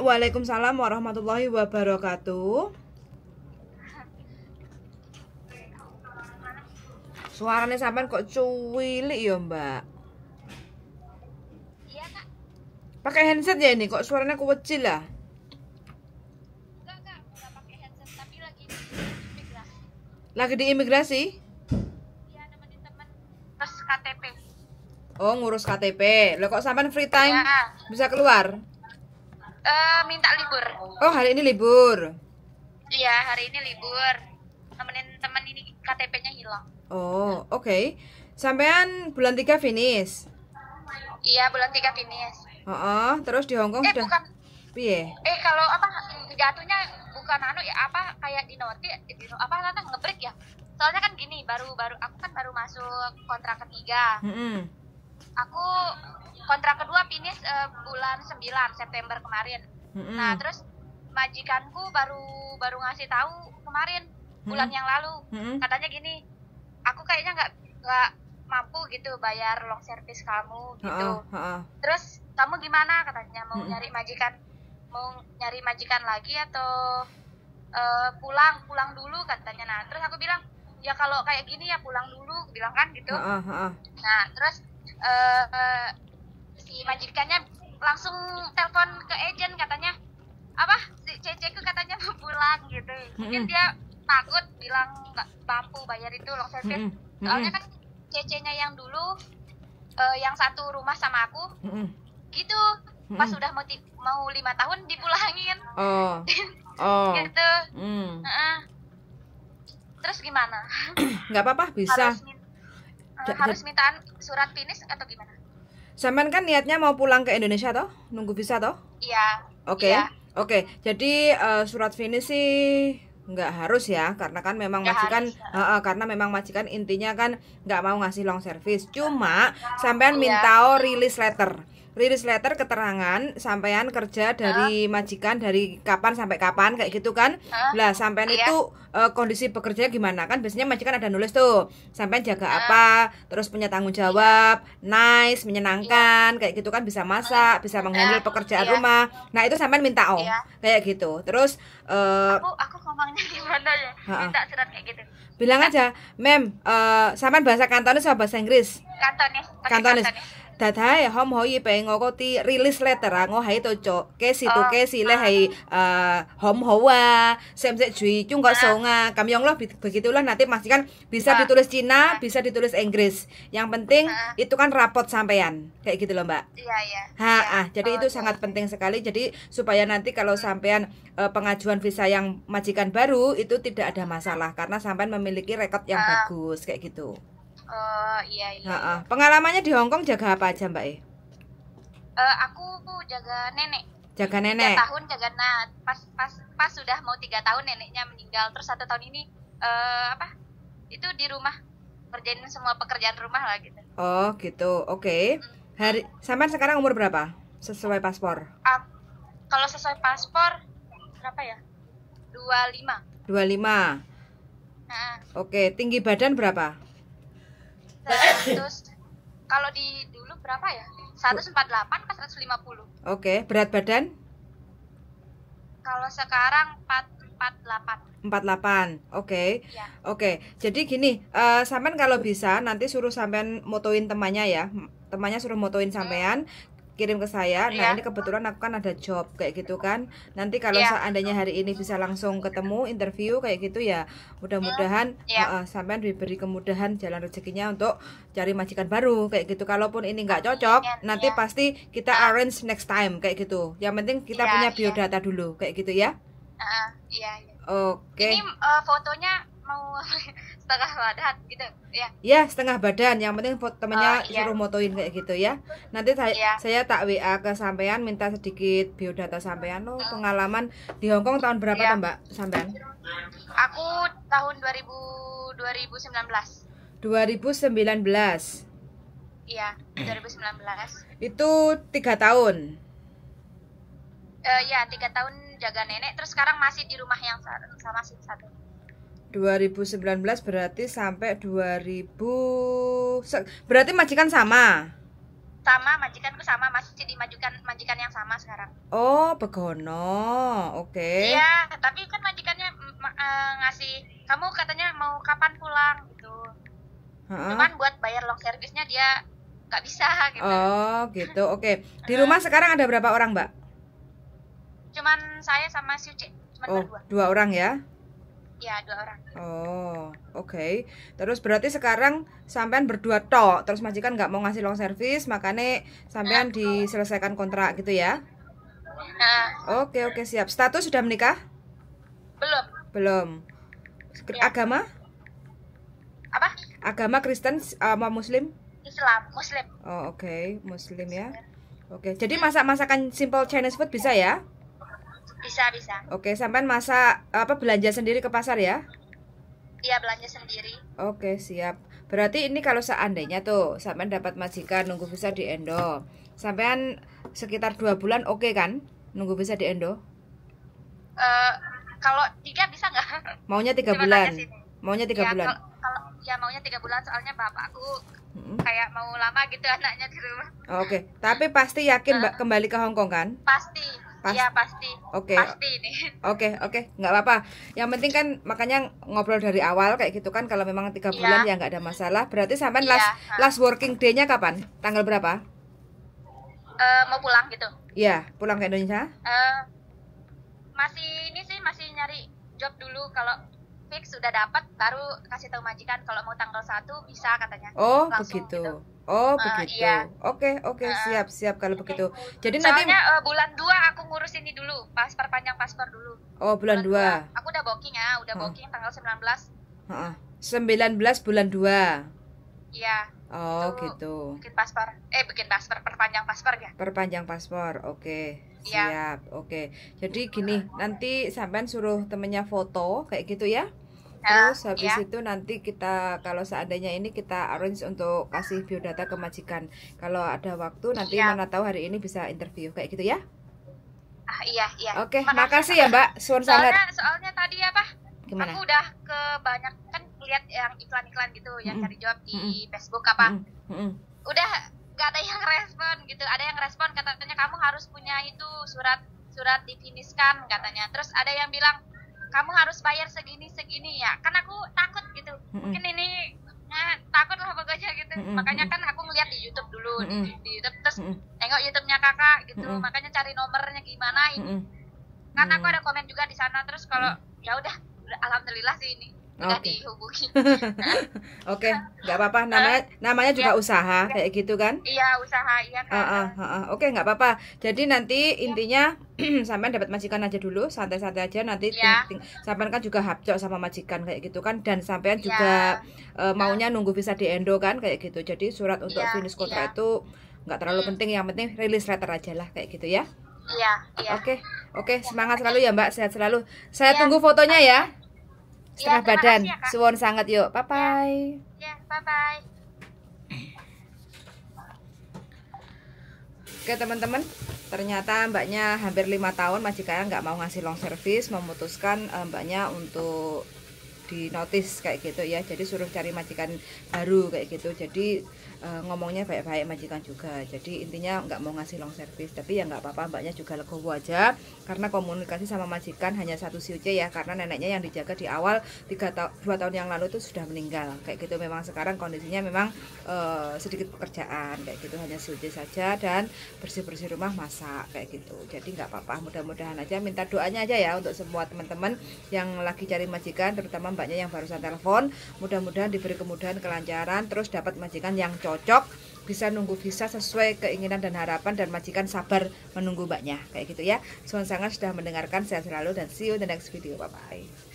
Waalaikumsalam warahmatullahi wabarakatuh. Suaranya sampean kok cuwilik ya, Mbak? Iya kak. Pakai handset ya ini, kok suaranya kecil lah. Enggak pakai headset, tapi lagi di imigrasi. Lagi di imigrasi? Iya, nemenin temen terus KTP. Oh, ngurus KTP. Loh, kok sampean free time Ya, bisa keluar? minta libur. Oh, hari ini libur. Iya, hari ini libur. Nemenin temen ini KTP-nya hilang. Oh, oke. Sampean bulan 3 finish. Iya, bulan 3 finish. Terus di Hong Kong sudah Bukan. piye? Kalau apa jatuhnya bukan apa kayak di noti apa namanya ngebreak ya. Soalnya kan gini, aku kan baru masuk kontrak ketiga. Aku kontrak kedua finish bulan 9 September kemarin. Nah, terus majikanku baru ngasih tahu kemarin bulan yang lalu. Katanya gini, aku kayaknya nggak mampu gitu bayar long service kamu gitu. Terus kamu gimana katanya, mau nyari majikan lagi atau pulang dulu katanya. Nah, terus aku bilang ya kalau kayak gini ya pulang dulu, bilang kan gitu. Nah, terus si majikannya langsung telepon ke agent, katanya apa si ceceku katanya mau pulang gitu. Mungkin dia takut, bilang nggak mampu bayar itu long service. Soalnya kan cecenya yang dulu yang satu rumah sama aku gitu, pas udah mau 5 tahun dipulangin. Gitu. Terus gimana? Nggak apa-apa, bisa. Harus mintaan surat finish atau gimana? Sampean kan niatnya mau pulang ke Indonesia toh? Nunggu visa toh? Iya. Oke. Iya. Oke. Jadi surat finish sih nggak harus ya, karena kan memang majikan karena memang majikan intinya kan nggak mau ngasih long service. Cuma sampean minta release letter. Release letter keterangan sampean kerja dari majikan dari kapan sampai kapan kayak gitu kan. Lah sampean itu kondisi bekerja gimana, kan biasanya majikan ada nulis tuh sampean jaga apa, terus punya tanggung jawab, nice, menyenangkan kayak gitu kan, bisa masak, bisa menghandle pekerjaan rumah. Nah itu sampean minta kayak gitu. Terus aku ngomongnya gimana ya? Minta surat kayak gitu. Bilang aja, "Mem, sampean bahasa Kantonis atau bahasa Inggris?" Kantonis. Dadai hom hoi pengen ngokoti release letter ngo hai to cho kesi tu kesi le hai hom hoa sem se cui chung kok songa kamyong loh, begitulah. Nanti majikan bisa ditulis Cina, bisa ditulis Inggris. Yang penting itu kan rapot sampean kayak gitu loh, Mbak. Iya. Jadi itu sangat penting sekali. Jadi supaya nanti kalau sampean pengajuan visa yang majikan baru itu tidak ada masalah karena sampean memiliki rekod yang bagus kayak gitu. Iya. Pengalamannya di Hong Kong jaga apa aja, Mbak? Aku jaga nenek. Jaga nenek. 3 tahun jaga. Nah, pas sudah mau 3 tahun neneknya meninggal. Terus 1 tahun ini itu di rumah kerjain semua pekerjaan rumah lah gitu. Oh gitu, oke. Sampean sekarang umur berapa? Sesuai paspor? Kalau sesuai paspor berapa ya? 25. 25. Oke, tinggi badan berapa? Terus kalau di dulu berapa ya? 148 pas 150. Oke, berat badan? Kalau sekarang 48. 48. Oke. Ya. Oke. Jadi gini, sampean kalau bisa nanti suruh sampean motoin temannya ya. Temannya suruh motoin sampean, kirim ke saya. Nah, ini kebetulan aku kan ada job kayak gitu kan. Nanti kalau seandainya hari ini bisa langsung ketemu interview kayak gitu ya, mudah-mudahan sampean diberi kemudahan jalan rezekinya untuk cari majikan baru kayak gitu. Kalaupun ini nggak cocok, nanti pasti kita arrange next time kayak gitu. Yang penting kita punya biodata dulu kayak gitu ya. Iya. Oke. Ini fotonya mau setengah badan gitu ya? Ya, setengah badan. Yang penting temennya suruh motoin kayak gitu ya. Nanti saya tak WA ke sampean, minta sedikit biodata sampean. Pengalaman di Hong Kong tahun berapa tuh, Mbak, sampean? Aku tahun 2019. 2019. Iya, 2019. Itu 3 tahun. Ya 3 tahun jaga nenek, terus sekarang masih di rumah yang sama si satu. 2019 berarti sampai 2000, berarti majikan sama. sama majikanku, sama masih dimajukan majikan yang sama sekarang. Oh, begono. Oke. Iya, tapi kan majikannya ngasih, kamu katanya mau kapan pulang gitu. Cuman buat bayar long service-nya dia nggak bisa gitu. Oh, gitu. Oke. Di rumah sekarang ada berapa orang, Mbak? Cuman saya sama si Uci, cuman berdua. 2 orang ya? Iya, 2 orang. Oh, oke. Terus berarti sekarang sampean berdua tok, terus majikan nggak mau ngasih long service, makanya sampean diselesaikan kontrak gitu ya? Oke, siap. Status sudah menikah? Belum. Ya. Agama? Apa? Agama Kristen sama Muslim? Islam, Muslim. Oh, oke. Muslim ya. Oke, jadi masakan simple Chinese food bisa ya? Bisa. Oke, sampean masak belanja sendiri ke pasar ya? Iya, belanja sendiri. Oke, siap. Berarti ini kalau seandainya tuh sampean dapat majikan nunggu visa di Indo, sampean sekitar 2 bulan oke kan? Nunggu visa di Indo? Kalau 3 bisa nggak? Maunya 3 bulan. Maunya 3 bulan. Kalau ya maunya 3 bulan, soalnya bapakku kayak mau lama gitu anaknya di rumah. Oke, tapi pasti yakin Mbak kembali ke Hong Kong kan? Pasti. Iya, pasti. Oke. Pasti nih. Oke, nggak apa-apa. Yang penting kan makanya ngobrol dari awal kayak gitu kan. Kalau memang 3 bulan ya nggak ada masalah. Berarti sampean last working day-nya kapan? Tanggal berapa? Mau pulang gitu. Iya, pulang ke Indonesia. Masih nyari job dulu. Kalau fix sudah dapat baru kasih tahu majikan kalau mau tanggal 1 bisa katanya. Oh, langsung begitu. Gitu. Oh, begitu. Iya. Oke, siap kalau begitu. Jadi soalnya nanti bulan 2 aku ngurus ini dulu, perpanjang paspor dulu. Oh, bulan 2. Aku udah booking ya, booking tanggal 19. 19 bulan 2. Iya. Oh, gitu. Bikin paspor, perpanjang paspor ya. Perpanjang paspor. Oke. Iya. Siap. Oke. Jadi gini, nanti sampean suruh temennya foto kayak gitu ya. Terus habis itu nanti kita kalau seandainya ini kita arrange untuk kasih biodata ke majikan. Kalau ada waktu nanti mana tahu hari ini bisa interview kayak gitu ya. Iya. Oke, makasih ya Mbak. Soalnya tadi apa? Gimana? Aku udah kebanyak kan lihat yang iklan-iklan gitu yang cari job di Facebook apa. Udah gak ada yang respon gitu. Ada yang respon katanya kamu harus punya itu surat difiniskan katanya. Terus ada yang bilang kamu harus bayar segini ya, kan aku takut gitu. Mungkin ini takut lah pokoknya gitu. Makanya kan aku ngeliat di YouTube dulu, di YouTube, terus tengok YouTube-nya kakak gitu. Makanya cari nomornya gimana ini. Karena aku ada komen juga di sana. Terus kalau ya udah alhamdulillah sih ini udah dihubungi. Oke, nggak apa-apa. Namanya juga usaha kayak gitu kan? Iya, usaha iya kan. Oke, nggak apa-apa. Jadi nanti intinya sampean dapat majikan aja dulu, santai-santai aja. Nanti sampean kan juga hapcok sama majikan kayak gitu kan, dan sampean juga maunya nunggu visa di Indo kan kayak gitu. Jadi surat untuk finish kontrak itu nggak terlalu penting. Yang penting release letter aja lah kayak gitu ya. Iya. Oke, semangat selalu ya Mbak, sehat selalu. Saya tunggu fotonya ya. Setengah badan, suwon sangat yuk, bye-bye. Ya, bye-bye. Oke teman-teman, ternyata mbaknya hampir 5 tahun majikannya nggak mau ngasih long service, memutuskan mbaknya untuk di notice kayak gitu ya. Jadi suruh cari majikan baru kayak gitu. Jadi ngomongnya baik-baik majikan juga. Jadi intinya nggak mau ngasih long service, tapi ya nggak apa-apa, mbaknya juga legowo aja karena komunikasi sama majikan hanya satu siuce ya, karena neneknya yang dijaga di awal 2 tahun yang lalu itu sudah meninggal kayak gitu. Memang sekarang kondisinya memang sedikit pekerjaan kayak gitu, hanya siuce saja dan bersih-bersih rumah, masak kayak gitu. Jadi nggak apa-apa, mudah-mudahan aja, minta doanya aja ya untuk semua teman-teman yang lagi cari majikan, terutama mbaknya yang barusan telepon. Mudah-mudahan diberi kemudahan, kelancaran, terus dapat majikan yang cocok, bisa nunggu visa sesuai keinginan dan harapan, dan majikan sabar menunggu mbaknya kayak gitu ya. Suwon sangat sudah mendengarkan, sehat selalu dan see you in the next video. Bye bye.